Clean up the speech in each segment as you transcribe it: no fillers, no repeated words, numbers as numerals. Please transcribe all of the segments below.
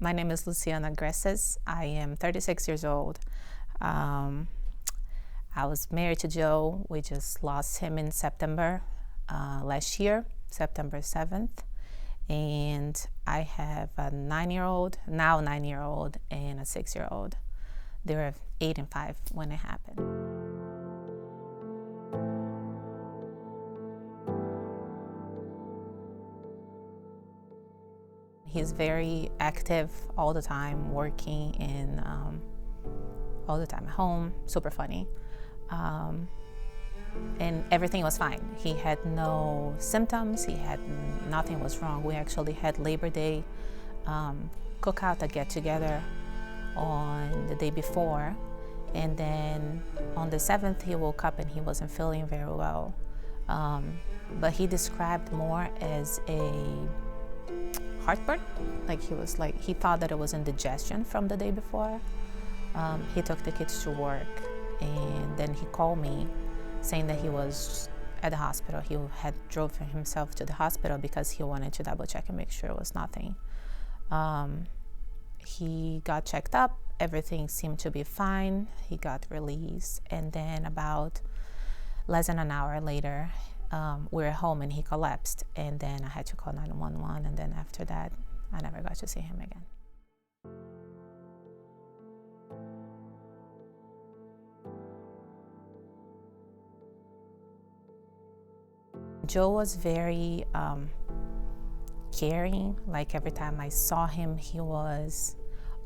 My name is Luciana Greses. I am 36 years old. I was married to Joe. We just lost him in September last year, September 7th. And I have a 9-year-old, now 9-year-old, and a 6-year-old. They were 8 and 5 when it happened. He's very active all the time, working and all the time at home, super funny. And everything was fine. He had no symptoms, nothing was wrong. We actually had Labor Day cookout, a get together on the day before. And then on the 7th, he woke up and he wasn't feeling very well. But he described more as a heartburn. He thought that it was indigestion from the day before. He took the kids to work and then he called me saying that he was at the hospital. He had drove himself to the hospital because he wanted to double check and make sure it was nothing. He got checked up, everything seemed to be fine. He got released, and then about less than an hour later, we were home and he collapsed, and then I had to call 911, and then after that, I never got to see him again. Joe was very caring. Like every time I saw him, he was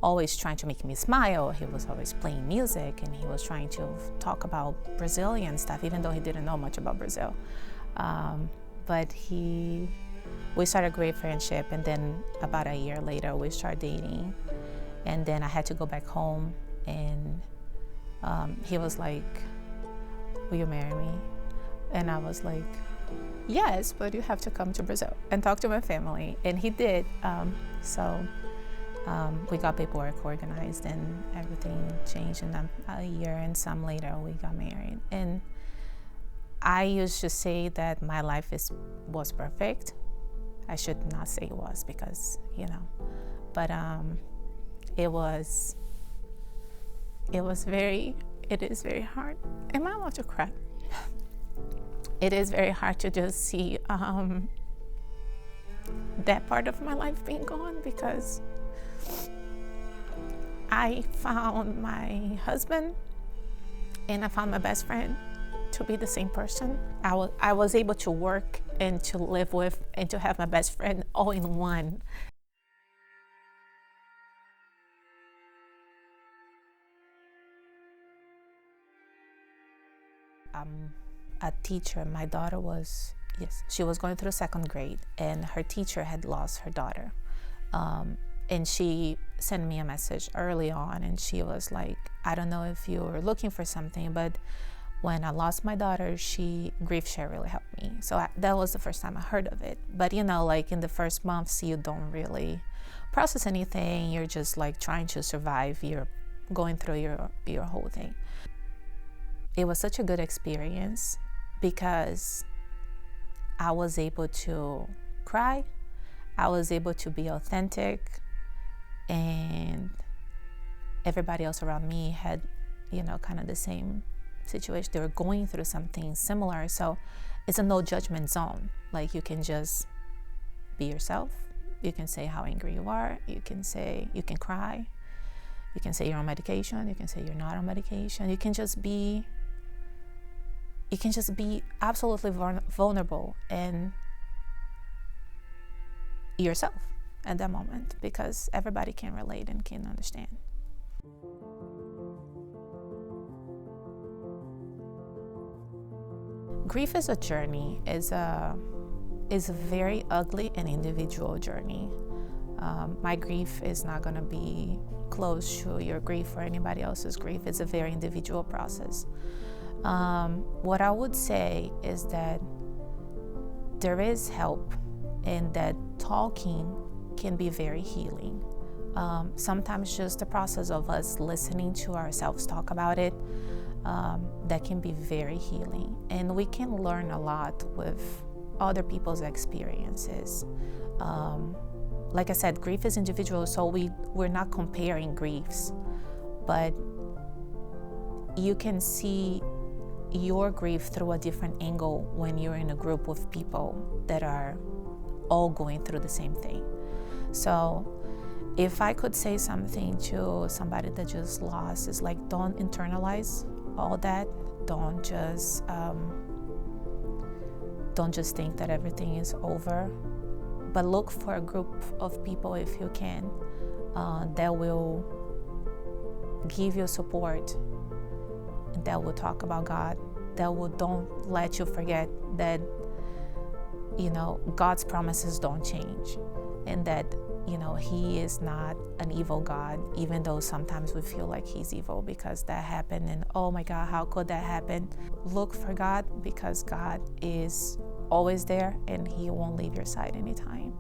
always trying to make me smile. He was always playing music, and he was trying to talk about Brazilian stuff, even though he didn't know much about Brazil. But we started a great friendship, and then about a year later, we started dating. And then I had to go back home, and he was like, "Will you marry me?" And I was like, "Yes, but you have to come to Brazil and talk to my family." And he did. So we got paperwork organized and everything changed. And then a year and some later, we got married. And I used to say that my life was perfect. I should not say it was because, but it is very hard. Am I allowed to cry? It is very hard to just see that part of my life being gone, because I found my husband and I found my best friend to be the same person. I was able to work and to live with and to have my best friend all in one. A teacher, my daughter was, she was going through 2nd grade, and her teacher had lost her daughter. And she sent me a message early on, and she was like, "I don't know if you were looking for something, but when I lost my daughter, Grief Share really helped me." So that was the first time I heard of it. But like in the first months, you don't really process anything. You're just like trying to survive. You're going through your whole thing. It was such a good experience because I was able to cry. I was able to be authentic, and everybody else around me had, kind of the same situation. They were going through something similar. So it's a no judgment zone. Like, you can just be yourself. You can say how angry you are. You can cry. You can say you're on medication. You can say you're not on medication. You can just be absolutely vulnerable and yourself at that moment, because everybody can relate and can understand. Grief is a journey, is a very ugly and individual journey. My grief is not going to be close to your grief or anybody else's grief. It's a very individual process. What I would say is that there is help, and that talking can be very healing. Sometimes just the process of us listening to ourselves talk about it, that can be very healing. And we can learn a lot with other people's experiences. like I said, grief is individual, so we're not comparing griefs, but you can see your grief through a different angle when you're in a group with people that are all going through the same thing. So if I could say something to somebody that just lost, is like, don't internalize all that. Don't just think that everything is over, but look for a group of people, if you can, that will give you support, that will talk about God, that will don't let you forget that, you know, God's promises don't change, and that, you know, He is not an evil God, even though sometimes we feel like He's evil because that happened, and oh my God, how could that happen? Look for God, because God is always there and He won't leave your side anytime.